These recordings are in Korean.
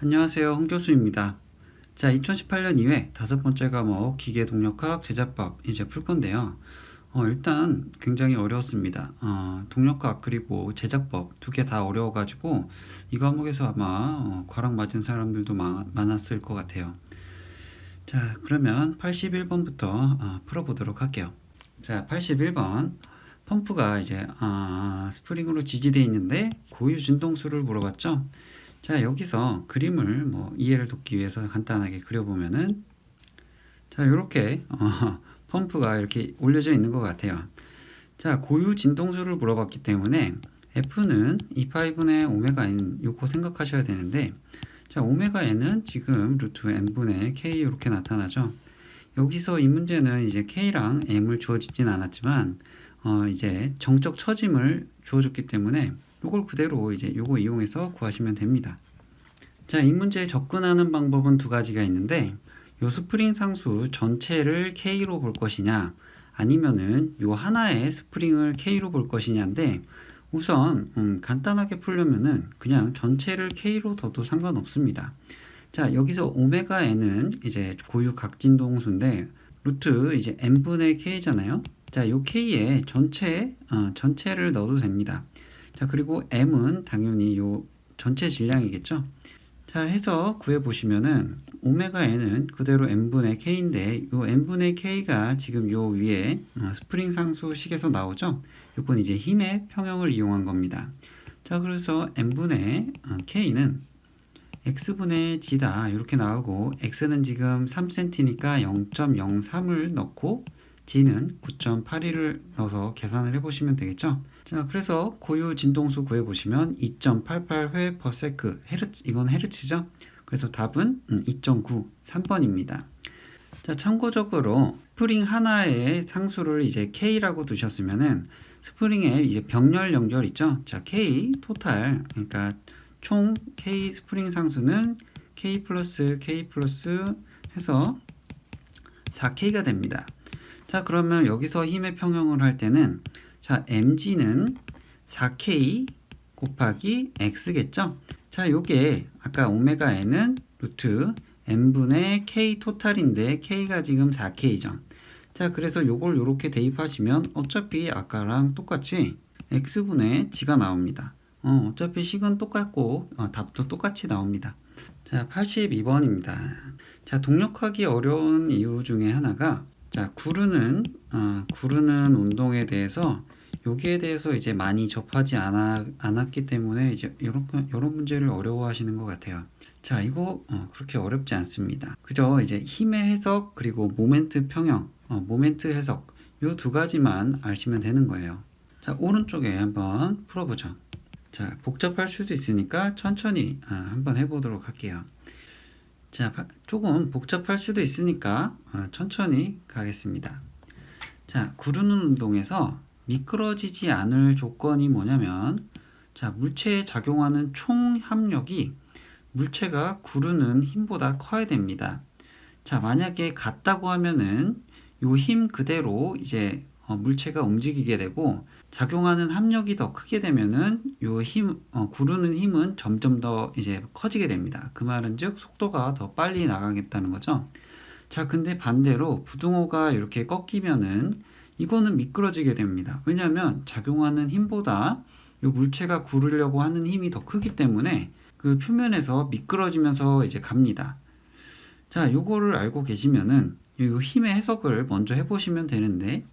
안녕하세요. 홍교수입니다. 자, 2018년 2회 다섯 번째 과목 기계동력학 제자법 이제 풀 건데요. 일단 굉장히 어려웠습니다. 동력학 그리고 제작법 두 개 다 어려워가지고 이 과목에서 아마 과락 맞은 사람들도 많았을 것 같아요. 자, 그러면 81번부터 풀어보도록 할게요. 자, 81번 펌프가 이제 스프링으로 지지되어 있는데 고유 진동수를 물어봤죠. 자, 여기서 그림을 이해를 돕기 위해서 간단하게 그려보면은, 자, 이렇게 펌프가 이렇게 올려져 있는 것 같아요. 자, 고유 진동수를 물어봤기 때문에 F는 2파이분의 오메가 N 요거 생각하셔야 되는데, 자, 오메가 N은 지금 루트 N분의 K 이렇게 나타나죠. 여기서 이 문제는 이제 K랑 M을 주어지진 않았지만 이제 정적 처짐을 주어줬기 때문에 요걸 그대로 이제 요거 이용해서 구하시면 됩니다. 자, 이 문제에 접근하는 방법은 두 가지가 있는데, 요 스프링 상수 전체를 K로 볼 것이냐, 아니면은 요 하나의 스프링을 K로 볼 것이냐인데, 우선 간단하게 풀려면은 그냥 전체를 K로 둬도 상관없습니다. 자, 여기서 오메가 N은 이제 고유 각진동수인데, 루트 이제 N분의 K잖아요. 자, 요 K에 전체를 넣어도 됩니다. 자, 그리고 M은 당연히 요 전체 질량이겠죠. 자, 해서 구해보시면은 오메가 n은 그대로 n분의 k인데 요 n분의 k가 지금 요 위에 스프링 상수식에서 나오죠. 요건 이제 힘의 평형을 이용한 겁니다. 자, 그래서 n분의 k는 x분의 g다 이렇게 나오고, x는 지금 3cm니까 0.03을 넣고 g는 9.81을 넣어서 계산을 해보시면 되겠죠. 자, 그래서 고유 진동수 구해보시면 2.88회 per sec, 헤르츠, 이건 헤르츠죠. 그래서 답은 2.9, 3번입니다. 자, 참고적으로 스프링 하나의 상수를 이제 K라고 두셨으면은 스프링에 이제 병렬 연결 있죠. 자, K 토탈, 그러니까 총 K 스프링 상수는 K 플러스 해서 4K가 됩니다. 자, 그러면 여기서 힘의 평형을 할 때는, 자, mg는 4k 곱하기 x겠죠. 자, 요게 아까 오메가 n은 루트 n분의 k 토탈인데 k가 지금 4k죠. 자, 그래서 요걸 요렇게 대입하시면 어차피 아까랑 똑같이 x분의 g가 나옵니다. 어차피 식은 똑같고 답도 똑같이 나옵니다. 자, 82번입니다. 자, 동력하기 어려운 이유 중에 하나가, 자, 구르는 운동에 대해서 여기에 대해서 이제 많이 접하지 않았기 때문에 이제 이런 문제를 어려워하시는 것 같아요. 자, 이거 그렇게 어렵지 않습니다. 그저 이제 힘의 해석 그리고 모멘트 평형, 모멘트 해석 요 두 가지만 아시면 되는 거예요. 자, 오른쪽에 한번 풀어보죠. 자, 복잡할 수도 있으니까 천천히 한번 해보도록 할게요. 자, 조금 복잡할 수도 있으니까 천천히 가겠습니다. 자, 구르는 운동에서 미끄러지지 않을 조건이 뭐냐면, 자, 물체에 작용하는 총 합력이 물체가 구르는 힘보다 커야 됩니다. 자, 만약에 같다고 하면은 요 힘 그대로 이제 물체가 움직이게 되고, 작용하는 합력이 더 크게 되면은 요 구르는 힘은 점점 더 이제 커지게 됩니다. 그 말은 즉 속도가 더 빨리 나가겠다는 거죠. 자, 근데 반대로 부등호가 이렇게 꺾이면은 이거는 미끄러지게 됩니다. 왜냐하면 작용하는 힘보다 요 물체가 구르려고 하는 힘이 더 크기 때문에 그 표면에서 미끄러지면서 이제 갑니다. 자, 요거를 알고 계시면은 요 힘의 해석을 먼저 해보시면 되는데,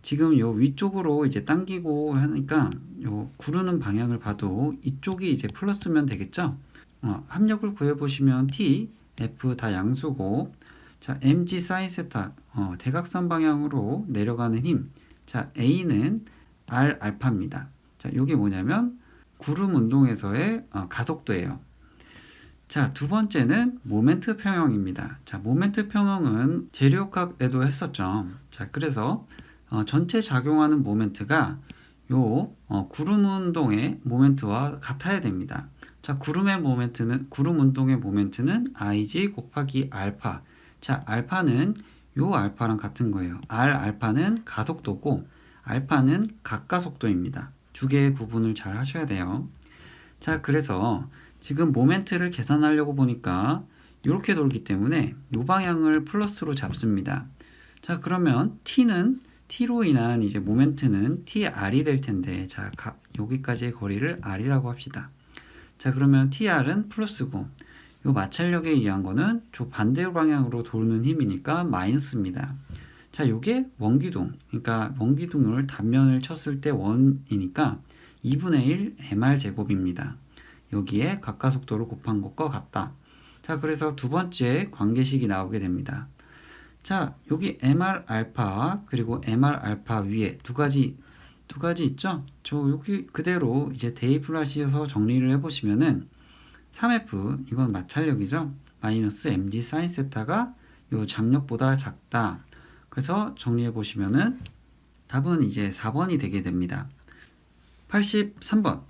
지금 요 위쪽으로 이제 당기고 하니까 요 구르는 방향을 봐도 이쪽이 이제 플러스면 되겠죠. 합력을 구해보시면 T, F 다 양수고, 자, mg 사인 세타 대각선 방향으로 내려가는 힘, 자, A는 R 알파입니다. 자, 요게 뭐냐면 구름 운동에서의 가속도예요. 자, 두 번째는 모멘트 평형입니다. 자, 모멘트 평형은 재료학에도 했었죠. 자, 그래서 전체 작용하는 모멘트가 요 구름 운동의 모멘트와 같아야 됩니다. 자, 구름 운동의 모멘트는 IG 곱하기 알파. 자, 알파는 요 알파랑 같은 거예요. R 알파는 가속도고 알파는 각가속도입니다. 두 개의 구분을 잘 하셔야 돼요. 자, 그래서 지금 모멘트를 계산하려고 보니까 이렇게 돌기 때문에 이 방향을 플러스로 잡습니다. 자, 그러면 T로 인한 이제 모멘트는 TR이 될 텐데, 자, 여기까지의 거리를 R이라고 합시다. 자, 그러면 TR은 플러스고, 요 마찰력에 의한 거는 저 반대 방향으로 도는 힘이니까 마이너스입니다. 자, 요게 원기둥, 그러니까 원기둥을 단면을 쳤을 때 원이니까 2분의 1 mr 제곱입니다. 여기에 각가속도를 곱한 것과 같다. 자, 그래서 두 번째 관계식이 나오게 됩니다. 자, 여기 mr 알파 그리고 mr 알파 위에 두 가지 있죠? 저 여기 그대로 이제 대입을 하셔서 정리를 해보시면은 3F 이건 마찰력이죠. 마이너스 mg 사인 세타가 요 장력보다 작다. 그래서 정리해 보시면은 답은 이제 4번이 되게 됩니다. 83번.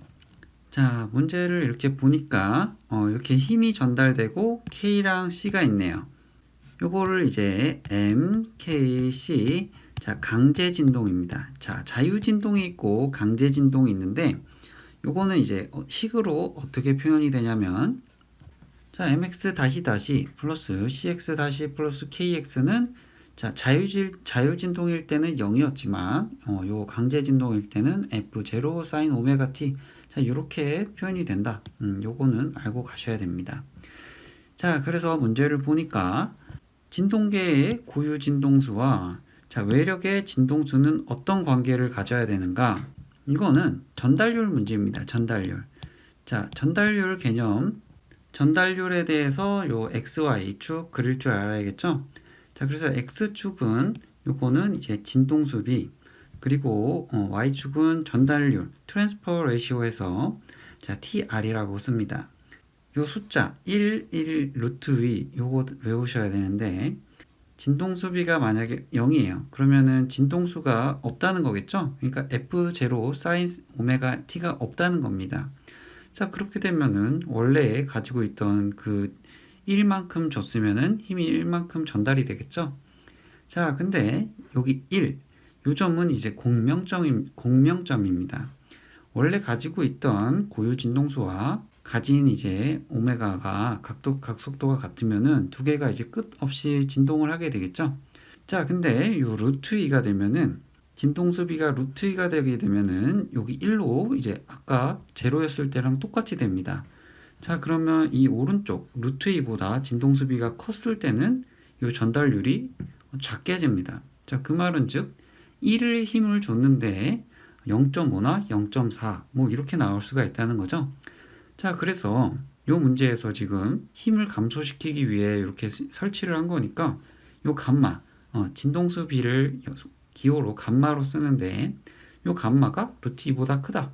자, 문제를 이렇게 보니까 이렇게 힘이 전달되고 K랑 C가 있네요. 요거를 이제 M, K, C, 자, 강제 진동입니다. 자, 자유 진동이 있고 강제 진동이 있는데 요거는 이제 식으로 어떻게 표현이 되냐면, 자, mx 다시 플러스 cx 다시 플러스 kx는 자, 자유 진동일 때는 0이었지만 요 강제 진동일 때는 f0 sin 오메가 t. 자, 이렇게 표현이 된다. 요거는 알고 가셔야 됩니다. 자, 그래서 문제를 보니까 진동계의 고유 진동수와 자, 외력의 진동수는 어떤 관계를 가져야 되는가? 이거는 전달률 문제입니다. 전달률. 자, 전달률 개념. 전달률에 대해서 요 XY축 그릴 줄 알아야겠죠? 자, 그래서 X축은 요거는 이제 진동수비, 그리고 Y축은 전달률, 트랜스퍼 레이시오에서 자, TR이라고 씁니다. 요 숫자 1, 루트 위 요거 외우셔야 되는데, 진동수비가 만약에 0이에요. 그러면은 진동수가 없다는 거겠죠? 그러니까 F0 사인 오메가 t가 없다는 겁니다. 자, 그렇게 되면은 원래 가지고 있던 그 1만큼 줬으면은 힘이 1만큼 전달이 되겠죠? 자, 근데 여기 1, 요 점은 이제 공명점입니다. 원래 가지고 있던 고유 진동수와 가진 이제 오메가가 각속도가 같으면은 두 개가 이제 끝없이 진동을 하게 되겠죠? 자, 근데 요 루트 2가 되면은 진동수비가 루트 2가 되게 되면은 여기 1로 이제 아까 제로였을 때랑 똑같이 됩니다. 자, 그러면 이 오른쪽 루트 2보다 진동수비가 컸을 때는 요 전달률이 작게 집니다. 자, 그 말은 즉 1을 힘을 줬는데 0.5나 0.4 뭐 이렇게 나올 수가 있다는 거죠. 자, 그래서 요 문제에서 지금 힘을 감소시키기 위해 이렇게 설치를 한 거니까 요 감마, 진동수비를 기호로 감마로 쓰는데 요 감마가 루트 2보다 크다.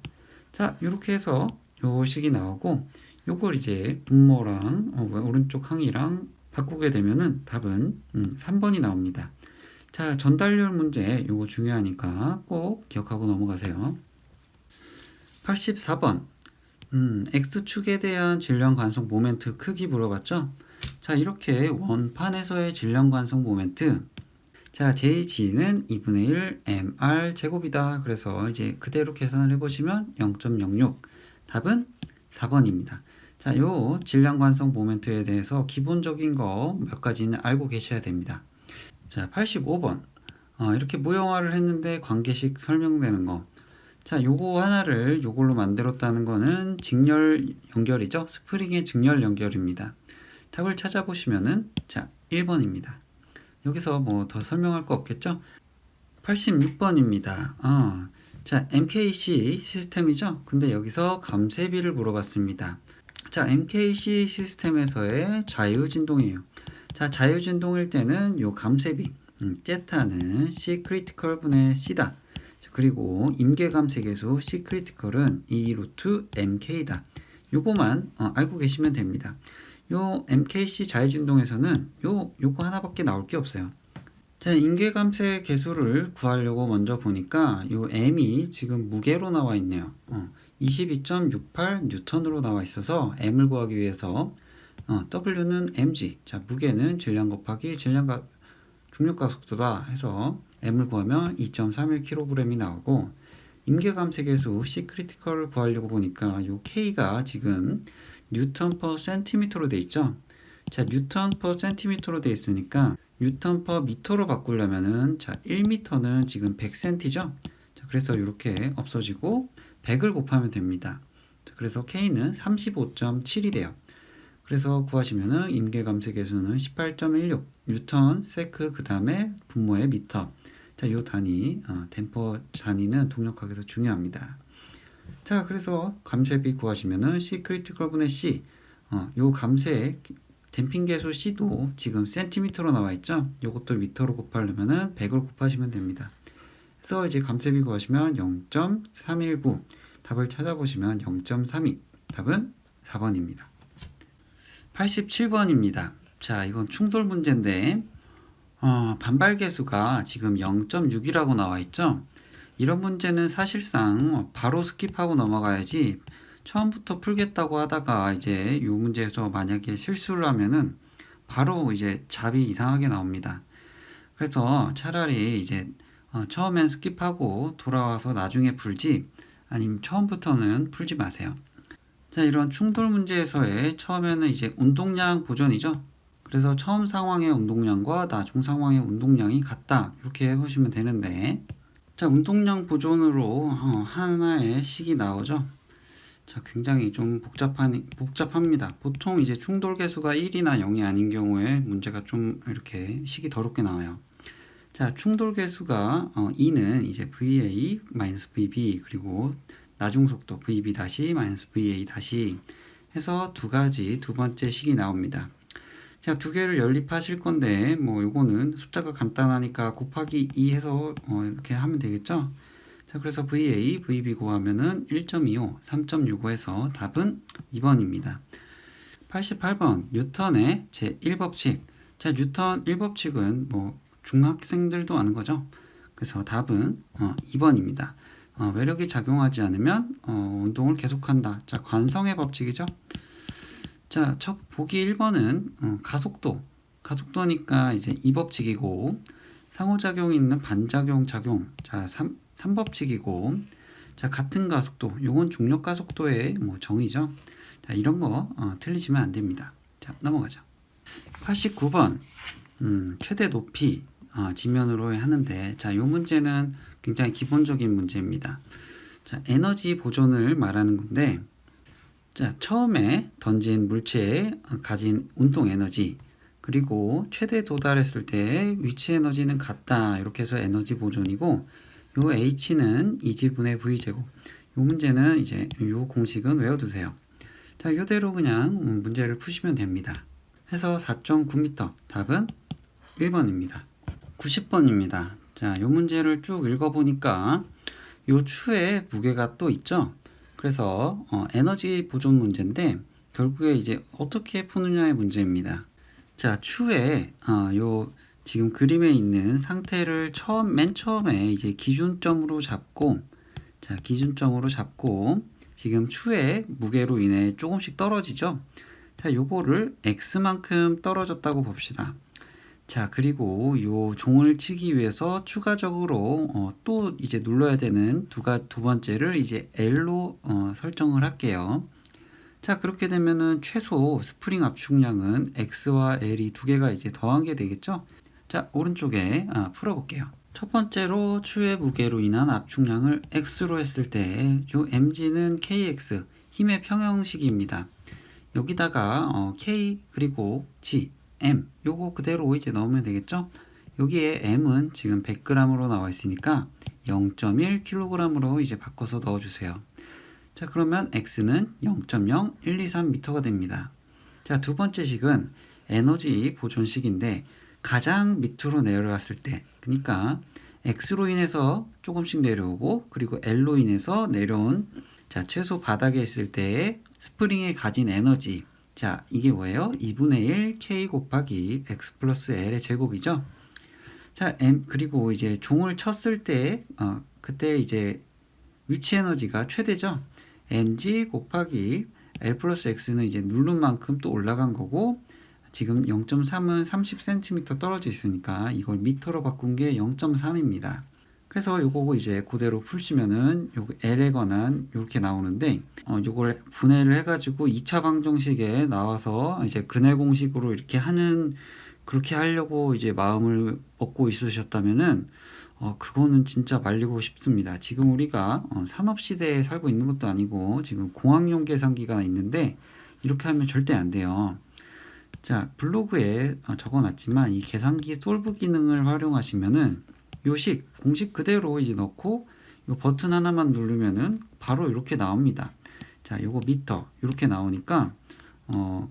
자, 이렇게 해서 요 식이 나오고, 요걸 이제 분모랑 오른쪽 항이랑 바꾸게 되면은 답은 3번이 나옵니다. 자, 전달률 문제 요거 중요하니까 꼭 기억하고 넘어가세요. 84번. X축에 대한 질량 관성 모멘트 크기 물어봤죠? 자, 이렇게 원판에서의 질량 관성 모멘트. 자, JG는 2분의 1 mr 제곱이다. 그래서 이제 그대로 계산을 해보시면 0.06. 답은 4번입니다. 자, 요 질량 관성 모멘트에 대해서 기본적인 거 몇 가지는 알고 계셔야 됩니다. 자, 85번. 이렇게 모형화를 했는데 관계식 설명되는 거. 자, 요거 하나를 요걸로 만들었다는 거는 직렬 연결이죠. 스프링의 직렬 연결입니다. 답을 찾아보시면은 자, 1번입니다. 여기서 뭐 더 설명할 거 없겠죠? 86번입니다. 자, MKC 시스템이죠? 근데 여기서 감쇄비를 물어봤습니다. 자, MKC 시스템에서의 자유진동이에요. 자, 자유진동일 때는 요 감쇄비, 제타는 C 크리티컬 분의 C다. 그리고 임계감쇄계수 C 크리티컬은 2 루트 MK다. 요거만 알고 계시면 됩니다. 요 MKC 자유진동에서는 요거 하나밖에 나올 게 없어요. 자, 임계감쇄 계수를 구하려고 먼저 보니까 요 M이 지금 무게로 나와 있네요. 22.68 뉴턴으로 나와 있어서 M을 구하기 위해서 W는 mg, 자, 무게는 질량 곱하기 중력가 속도다 해서 M을 구하면 2.31kg이 나오고, 임계감쇄계수 C 크리티컬을 구하려고 보니까 요 K가 지금 뉴턴 퍼 센티미터로 돼 있죠. 자, 뉴턴 퍼 센티미터로 돼 있으니까 뉴턴 퍼 미터로 바꾸려면은 자, 1미터는 지금 100cm죠. 자, 그래서 이렇게 없어지고 100을 곱하면 됩니다. 자, 그래서 K는 35.7이 돼요. 그래서 구하시면은 임계감세 계수는 18.16 뉴턴 세크 그 다음에 분모의 미터. 자, 요 단위 댐퍼 단위는 동력학에서 중요합니다. 자, 그래서 감쇄비 구하시면은 C 크리티컬 분의 C 요 감쇄 댐핑 계수 C도 지금 센티미터로 나와 있죠. 요것도 미터로 곱하려면은 100을 곱하시면 됩니다. 그래서 이제 감쇄비 구하시면 0.319 답을 찾아보시면 0.32 답은 4번입니다. 87번입니다. 자, 이건 충돌 문제인데 반발 계수가 지금 0.6이라고 나와 있죠. 이런 문제는 사실상 바로 스킵하고 넘어가야지 처음부터 풀겠다고 하다가 이제 이 문제에서 만약에 실수를 하면은 바로 이제 답이 이상하게 나옵니다. 그래서 차라리 이제 처음엔 스킵하고 돌아와서 나중에 풀지 아니면 처음부터는 풀지 마세요. 자, 이런 충돌 문제에서의 처음에는 이제 운동량 보존이죠. 그래서 처음 상황의 운동량과 나중 상황의 운동량이 같다. 이렇게 해보시면 되는데, 자, 운동량 보존으로 하나의 식이 나오죠. 자, 굉장히 좀 복잡합니다. 보통 이제 충돌 계수가 1이나 0이 아닌 경우에 문제가 좀 이렇게 식이 더럽게 나와요. 자, 충돌 계수가 2는 이제 VA 마이너스 VB 그리고 나중 속도 VB 다시 마이너스 VA 다시 해서 두 번째 식이 나옵니다. 자, 두 개를 연립하실 건데 뭐 요거는 숫자가 간단하니까 곱하기 2 해서 이렇게 하면 되겠죠. 자, 그래서 VA, VB 구하면은 1.25, 3.65 해서 답은 2번입니다. 88번 뉴턴의 제1법칙. 자, 뉴턴 1법칙은 뭐 중학생들도 아는 거죠. 그래서 답은 2번입니다. 외력이 작용하지 않으면 운동을 계속한다. 자, 관성의 법칙이죠. 자, 보기 1번은 가속도니까 이제 2법칙이고 상호작용이 있는 반작용 작용. 자, 3법칙이고 자, 같은 가속도. 요건 중력 가속도의 뭐 정의죠. 자, 이런 거 틀리시면 안 됩니다. 자, 넘어가죠. 89번 최대 높이 지면으로 하는데 자, 요 문제는 굉장히 기본적인 문제입니다. 자, 에너지 보존을 말하는 건데 자, 처음에 던진 물체에 가진 운동 에너지 그리고 최대 도달했을 때 위치 에너지는 같다. 이렇게 해서 에너지 보존이고 요 H는 2G분의 V제곱. 요 문제는 이제 요 공식은 외워두세요. 자, 요대로 그냥 문제를 푸시면 됩니다. 해서 4.9m 답은 1번입니다. 90번입니다. 자, 요 문제를 쭉 읽어보니까 요 추에 무게가 또 있죠. 그래서 에너지 보존 문제인데 결국에 이제 어떻게 푸느냐의 문제입니다. 자, 추에 요 지금 그림에 있는 상태를 맨 처음에 이제 기준점으로 잡고 지금 추의 무게로 인해 조금씩 떨어지죠. 자, 요거를 x만큼 떨어졌다고 봅시다. 자, 그리고 요 종을 치기 위해서 추가적으로 또 이제 눌러야 되는 두 번째를 이제 L로 설정을 할게요. 자, 그렇게 되면은 최소 스프링 압축량은 X와 L이 두 개가 이제 더한 게 되겠죠? 자, 오른쪽에 풀어볼게요. 첫 번째로 추의 무게로 인한 압축량을 X로 했을 때 요 mg는 kx, 힘의 평형식입니다. 여기다가 k 그리고 g, m 요거 그대로 이제 넣으면 되겠죠? 여기에 m은 지금 100g으로 나와 있으니까 0.1kg으로 이제 바꿔서 넣어주세요. 자, 그러면 x는 0.0123m가 됩니다. 자, 두 번째 식은 에너지 보존식인데 가장 밑으로 내려갔을 때, 그러니까 x로 인해서 조금씩 내려오고 그리고 l로 인해서 내려온 자, 최소 바닥에 있을 때의 스프링이 가진 에너지. 자, 이게 뭐예요? 2분의 1 k 곱하기 x 플러스 l의 제곱이죠. 자, 그리고 이제 종을 쳤을 때 그때 이제 위치 에너지가 최대죠. mg 곱하기 l 플러스 x는 이제 누른 만큼 또 올라간 거고 지금 0.3은 30cm 떨어져 있으니까 이걸 미터로 바꾼 게 0.3입니다. 해서 요거 이제 그대로 풀시면은 요거 L에 관한 요렇게 나오는데 요걸 분해를 해가지고 2차 방정식에 나와서 이제 근해 공식으로 이렇게 하는 그렇게 하려고 이제 마음을 먹고 있으셨다면은 그거는 진짜 말리고 싶습니다. 지금 우리가 산업 시대에 살고 있는 것도 아니고 지금 공학용 계산기가 있는데 이렇게 하면 절대 안 돼요. 자, 블로그에 적어놨지만 이 계산기 솔브 기능을 활용하시면은 요식 공식 그대로 이제 넣고 요 버튼 하나만 누르면은 바로 이렇게 나옵니다. 자, 요거 미터 이렇게 나오니까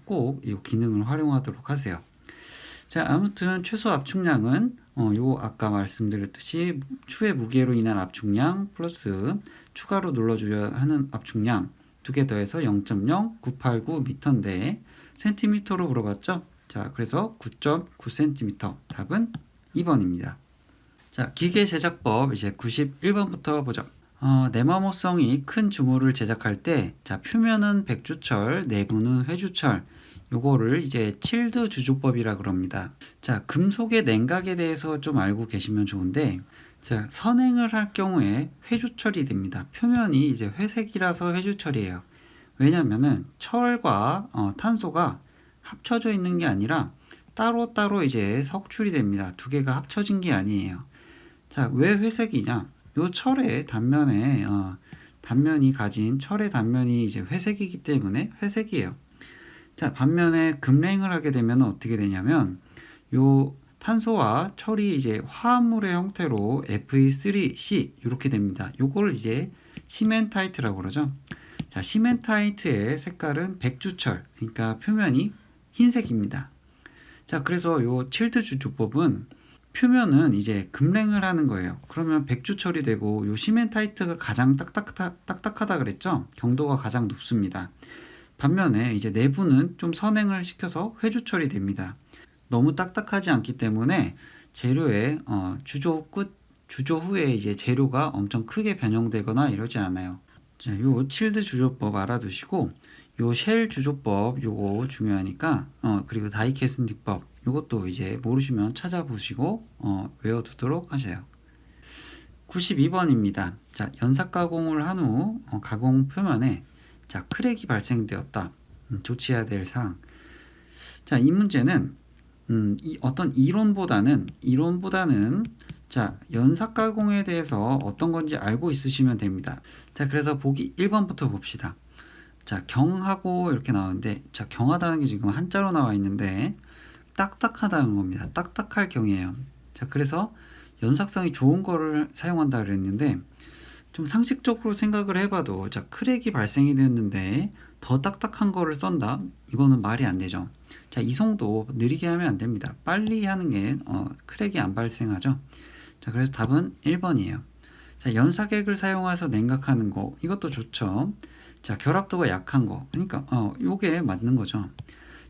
꼭 이 기능을 활용하도록 하세요. 자, 아무튼 최소 압축량은 요 아까 말씀드렸듯이 추의 무게로 인한 압축량 플러스 추가로 눌러줘야 하는 압축량 두 개 더해서 0.0989 미터인데 센티미터로 물어봤죠? 자, 그래서 9.9cm 답은 2번입니다. 자, 기계 제작법 이제 91번부터 보죠. 네모모성이 큰 주물을 제작할 때, 자, 표면은 백주철, 내부는 회주철. 요거를 이제 칠드 주조법이라 그럽니다. 자, 금속의 냉각에 대해서 좀 알고 계시면 좋은데, 자, 선행을 할 경우에 회주철이 됩니다. 표면이 이제 회색이라서 회주철이에요. 왜냐면은 철과 탄소가 합쳐져 있는 게 아니라 따로따로 이제 석출이 됩니다. 두 개가 합쳐진 게 아니에요. 자, 왜 회색이냐? 요 철의 단면에 단면이 가진 철의 단면이 이제 회색이기 때문에 회색이에요. 자, 반면에 급냉을 하게 되면 어떻게 되냐면 요 탄소와 철이 이제 화합물의 형태로 Fe3C 이렇게 됩니다. 요걸 이제 시멘타이트라고 그러죠. 자, 시멘타이트의 색깔은 백주철, 그러니까 표면이 흰색입니다. 자, 그래서 요 칠드 주조법은 표면은 이제 급냉을 하는 거예요. 그러면 백주철이 되고 요 시멘타이트가 가장 딱딱하다 그랬죠? 경도가 가장 높습니다. 반면에 이제 내부는 좀 선행을 시켜서 회주철이 됩니다. 너무 딱딱하지 않기 때문에 재료의 주조 후에 이제 재료가 엄청 크게 변형되거나 이러지 않아요. 자, 요 칠드 주조법 알아두시고 요 쉘 주조법 요거 중요하니까 그리고 다이캐스팅법 요것도 이제 모르시면 찾아보시고 외워두도록 하세요. 92번입니다. 자, 연삭 가공을 한 후 가공 표면에 자, 크랙이 발생되었다. 조치해야 될 사항. 자, 이 문제는 어떤 이론보다는 자, 연삭 가공에 대해서 어떤 건지 알고 있으시면 됩니다. 자, 그래서 보기 1번부터 봅시다. 자, 경하고 이렇게 나오는데, 자, 경하다는 게 지금 한자로 나와 있는데 딱딱하다는 겁니다. 딱딱할 경이에요. 자, 그래서 연삭성이 좋은 거를 사용한다 그랬는데 좀 상식적으로 생각을 해봐도 자, 크랙이 발생이 됐는데 더 딱딱한 거를 썬다? 이거는 말이 안 되죠. 자, 이송도 느리게 하면 안 됩니다. 빨리 하는 게 크랙이 안 발생하죠. 자, 그래서 답은 1번이에요. 자, 연사객을 사용해서 냉각하는 거 이것도 좋죠. 자, 결합도가 약한 거 그러니까 요게 맞는 거죠.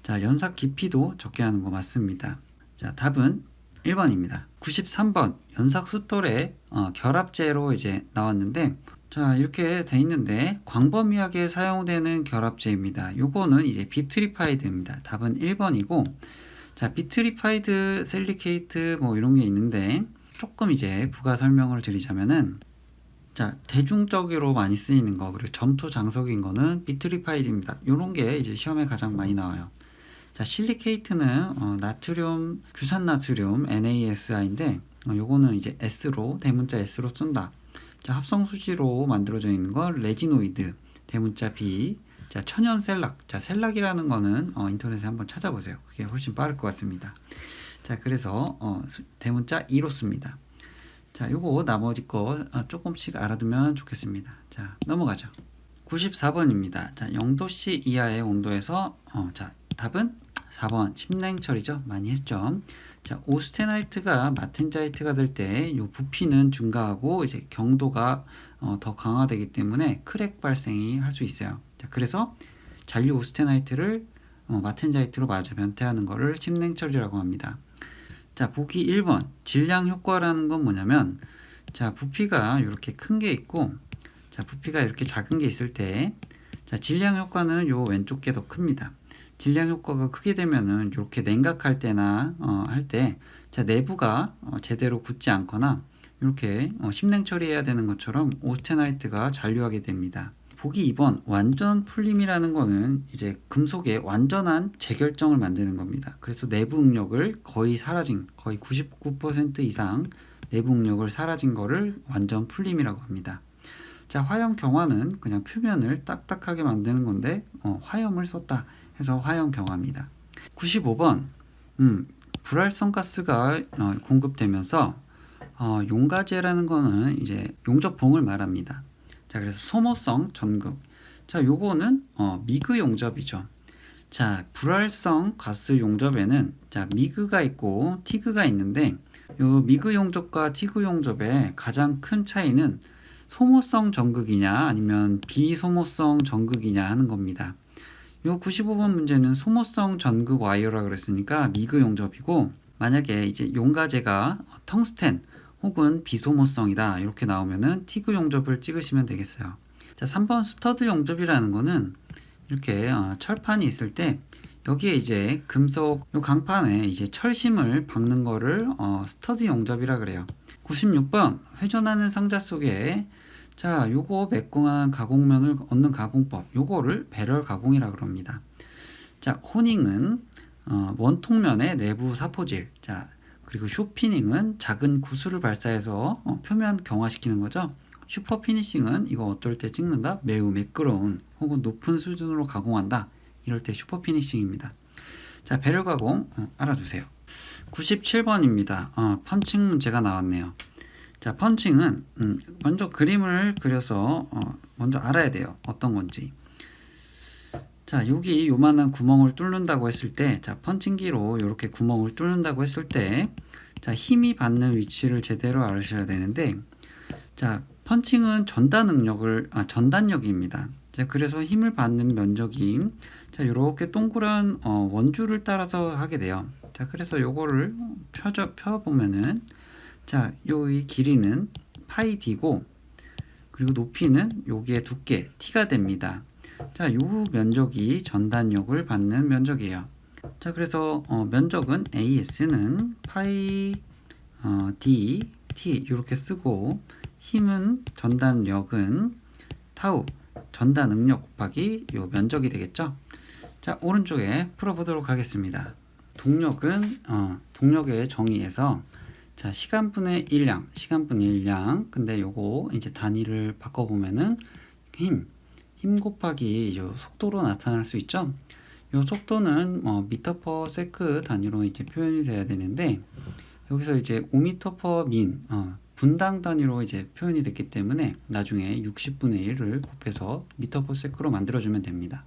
자, 연삭 깊이도 적게 하는 거 맞습니다. 자, 답은 1번입니다. 93번 연삭 숫돌에 결합제로 이제 나왔는데 자, 이렇게 돼 있는데 광범위하게 사용되는 결합제입니다. 요거는 이제 비트리파이드입니다. 답은 1번이고 자, 비트리파이드 실리케이트 뭐 이런 게 있는데 조금 이제 부가 설명을 드리자면은 자, 대중적으로 많이 쓰이는 거 그리고 점토 장석인 거는 비트리파이드입니다. 요런 게 이제 시험에 가장 많이 나와요. 자, 실리케이트는 나트륨, 규산나트륨 NaSI인데 요거는 이제 S로 대문자 S로 쓴다. 자, 합성수지로 만들어져 있는 거 레지노이드 대문자 B. 자, 천연 셀락. 자, 셀락이라는 거는 인터넷에 한번 찾아보세요. 그게 훨씬 빠를 것 같습니다. 자, 그래서 대문자 E로 씁니다. 자, 요거 나머지 거 조금씩 알아두면 좋겠습니다. 자, 넘어가죠. 94번입니다. 자, 0도씨 이하의 온도에서 자, 답은 4번 심냉처리죠. 많이 했죠. 자, 오스테나이트가 마텐자이트가 될 때 이 부피는 증가하고 이제 경도가 더 강화되기 때문에 크랙 발생이 할 수 있어요. 자, 그래서 잔류 오스테나이트를 마텐자이트로 마저 변태하는 것을 심냉처리라고 합니다. 자, 보기 1번 질량 효과라는 건 뭐냐면 자, 부피가 이렇게 큰 게 있고 자, 부피가 이렇게 작은 게 있을 때 자, 질량 효과는 요 왼쪽 게 더 큽니다. 질량 효과가 크게 되면은 이렇게 냉각할 때나 할 때 자, 내부가 제대로 굳지 않거나 이렇게 심냉 처리해야 되는 것처럼 오스테나이트가 잔류하게 됩니다. 보기 2번 완전 풀림이라는 거는 이제 금속의 완전한 재결정을 만드는 겁니다. 그래서 내부 응력을 거의 사라진, 거의 99% 이상 내부 응력을 사라진 거를 완전 풀림이라고 합니다. 자, 화염 경화는 그냥 표면을 딱딱하게 만드는 건데 화염을 썼다 해서 화염 경화입니다. 95번 불활성 가스가 공급되면서 용가제라는 거는 이제 용접봉을 말합니다. 자, 그래서 소모성 전극. 자, 요거는 미그 용접이죠. 자, 불활성 가스 용접에는 자, 미그가 있고 티그가 있는데 요 미그 용접과 티그 용접의 가장 큰 차이는 소모성 전극이냐 아니면 비소모성 전극이냐 하는 겁니다. 요 95번 문제는 소모성 전극 와이어라 그랬으니까 미그 용접이고, 만약에 이제 용가제가 텅스텐 혹은 비소모성이다 이렇게 나오면은 티그 용접을 찍으시면 되겠어요. 자, 3번 스터드 용접이라는 거는 이렇게 철판이 있을 때 여기에 이제 금속 요 강판에 이제 철심을 박는 거를 스터드 용접이라 그래요. 96번 회전하는 상자 속에 자, 요거 매끈한 가공면을 얻는 가공법, 요거를 배럴 가공이라 그럽니다. 자, 호닝은 원통면의 내부 사포질, 자, 그리고 쇼피닝은 작은 구슬을 발사해서 표면 경화시키는 거죠. 슈퍼 피니싱은 이거 어떨 때 찍는다? 매우 매끄러운 혹은 높은 수준으로 가공한다. 이럴 때 슈퍼 피니싱입니다. 자, 배럴 가공 알아두세요. 97번입니다. 펀칭 문제가 나왔네요. 자, 펀칭은 먼저 그림을 그려서 먼저 알아야 돼요. 어떤 건지. 자, 여기 요만한 구멍을 뚫는다고 했을 때, 자, 펀칭기로 이렇게 구멍을 뚫는다고 했을 때, 자, 힘이 받는 위치를 제대로 알으셔야 되는데, 자, 펀칭은 전단력입니다. 자, 그래서 힘을 받는 면적이 자, 이렇게 동그란 원줄을 따라서 하게 돼요. 자, 그래서 요거를 펴보면은 자, 이 길이는 파이 d고 그리고 높이는 여기에 두께 t가 됩니다. 자, 요 면적이 전단력을 받는 면적이에요. 자, 그래서 면적은 AS는 파이 d t 이렇게 쓰고, 힘은 전단력은 타우 전단 응력 곱하기 요 면적이 되겠죠. 자, 오른쪽에 풀어보도록 하겠습니다. 동력은 동력의 정의에서 자, 시간분의 1량, 시간분의 1량. 근데 요거 이제 단위를 바꿔보면은 힘 곱하기 요 속도로 나타날 수 있죠. 요 속도는 미터 퍼 세크 단위로 이제 표현이 돼야 되는데, 여기서 이제 5미터 퍼 민, 분당 단위로 이제 표현이 됐기 때문에 나중에 60분의 1을 곱해서 미터 퍼 세크로 만들어주면 됩니다.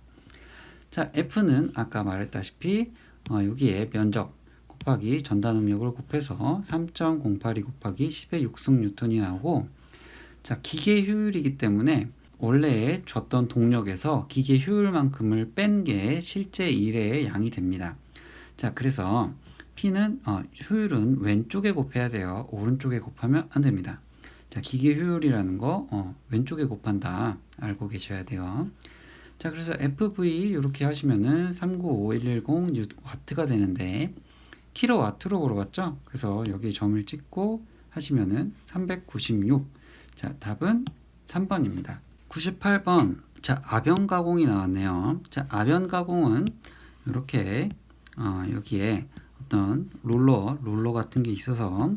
자, F는 아까 말했다시피 여기에 면적 곱하기 전단 응력을 곱해서 3.082 곱하기 10의 6승 뉴턴이 나오고, 자, 기계 효율이기 때문에 원래 줬던 동력에서 기계 효율만큼을 뺀 게 실제 일의 양이 됩니다. 자, 그래서 P는 효율은 왼쪽에 곱해야 돼요. 오른쪽에 곱하면 안 됩니다. 자, 기계 효율이라는 거 왼쪽에 곱한다 알고 계셔야 돼요. 자, 그래서 FV 이렇게 하시면은 395110 와트가 되는데 킬로와트로 물어봤죠? 그래서 여기 점을 찍고 하시면은 396. 자, 답은 3번입니다. 98번. 자, 아변 가공이 나왔네요. 자, 아변 가공은 이렇게 여기에 어떤 롤러 같은 게 있어서,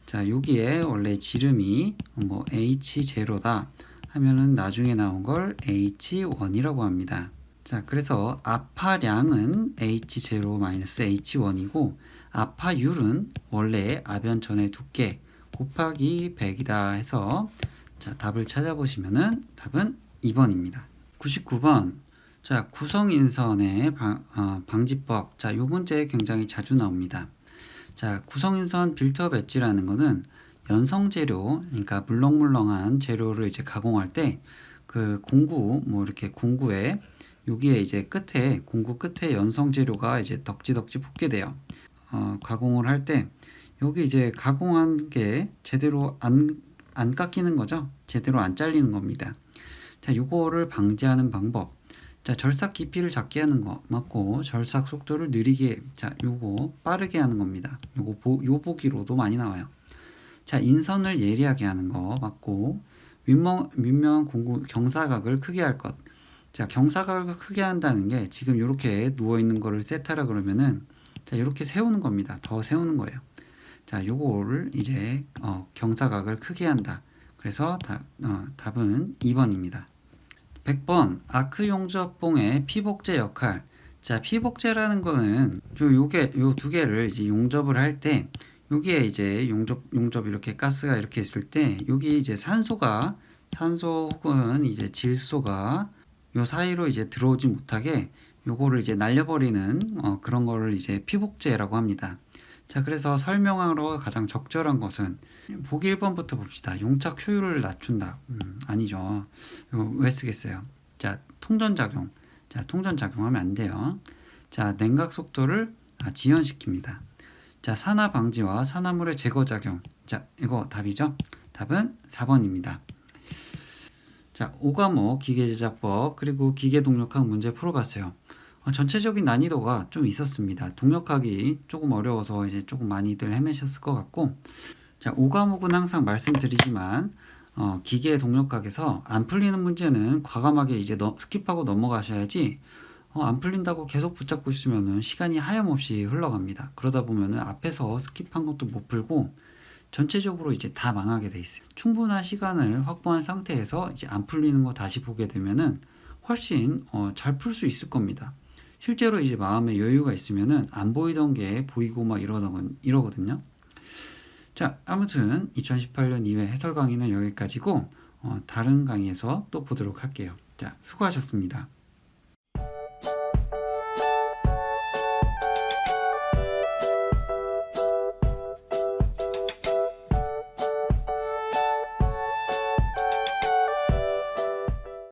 자, 여기에 원래 지름이 뭐 H0다 하면은 나중에 나온 걸 H1이라고 합니다. 자, 그래서 아파량은 H0-H1이고 아파율은 원래 아변천의 두께 곱하기 100이다 해서 자, 답을 찾아보시면은 답은 2번입니다. 99번. 자, 구성인선의 방지법. 자, 요 문제 굉장히 자주 나옵니다. 자, 구성인선 빌트업 엣지라는 거는 연성재료, 그러니까 물렁물렁한 재료를 이제 가공할 때 그 공구, 뭐 이렇게 공구에 여기에 이제 끝에 공구 끝에 연성 재료가 이제 덕지덕지 붙게 돼요. 가공을 할 때 여기 이제 가공한 게 제대로 안 깎이는 거죠. 제대로 안 잘리는 겁니다. 자, 요거를 방지하는 방법. 자, 절삭 깊이를 작게 하는 거 맞고 절삭 속도를 느리게, 자, 요거 빠르게 하는 겁니다. 요 보기로도 많이 나와요. 자, 인선을 예리하게 하는 거 맞고, 윗면 공구 경사각을 크게 할 것. 자, 경사각을 크게 한다는 게 지금 이렇게 누워 있는 거를 세타라 그러면은, 자, 이렇게 세우는 겁니다. 더 세우는 거예요. 자, 요거를 이제 경사각을 크게 한다. 그래서 답은 2번입니다. 100번 아크 용접봉의 피복제 역할. 자, 피복제라는 거는 요 두 개를 이제 용접을 할 때, 여기에 이제 용접 이렇게 가스가 이렇게 있을 때, 여기 이제 산소 혹은 이제 질소가 요 사이로 이제 들어오지 못하게 요거를 이제 날려버리는 그런 거를 이제 피복제라고 합니다. 자, 그래서 설명하러 가장 적절한 것은 보기 1번부터 봅시다. 용착 효율을 낮춘다. 아니죠. 이거 왜 쓰겠어요? 자, 통전작용. 자, 통전작용하면 안 돼요. 자, 냉각 속도를 지연시킵니다. 자, 산화 방지와 산화물의 제거작용. 자, 이거 답이죠? 답은 4번입니다. 자, 5과목 기계제작법 그리고 기계동력학 문제 풀어봤어요. 전체적인 난이도가 좀 있었습니다. 동력학이 조금 어려워서 이제 조금 많이들 헤매셨을 것 같고, 자, 5과목은 항상 말씀드리지만 기계 동력학에서 안 풀리는 문제는 과감하게 이제 스킵하고 넘어가셔야지, 안 풀린다고 계속 붙잡고 있으면은 시간이 하염없이 흘러갑니다. 그러다 보면은 앞에서 스킵한 것도 못 풀고 전체적으로 이제 다 망하게 돼 있어요. 충분한 시간을 확보한 상태에서 이제 안 풀리는 거 다시 보게 되면은 훨씬 잘 풀 수 있을 겁니다. 실제로 이제 마음에 여유가 있으면은 안 보이던 게 보이고 막 이러거든요. 자, 아무튼 2018년 2회 해설 강의는 여기까지고 다른 강의에서 또 보도록 할게요. 자, 수고하셨습니다.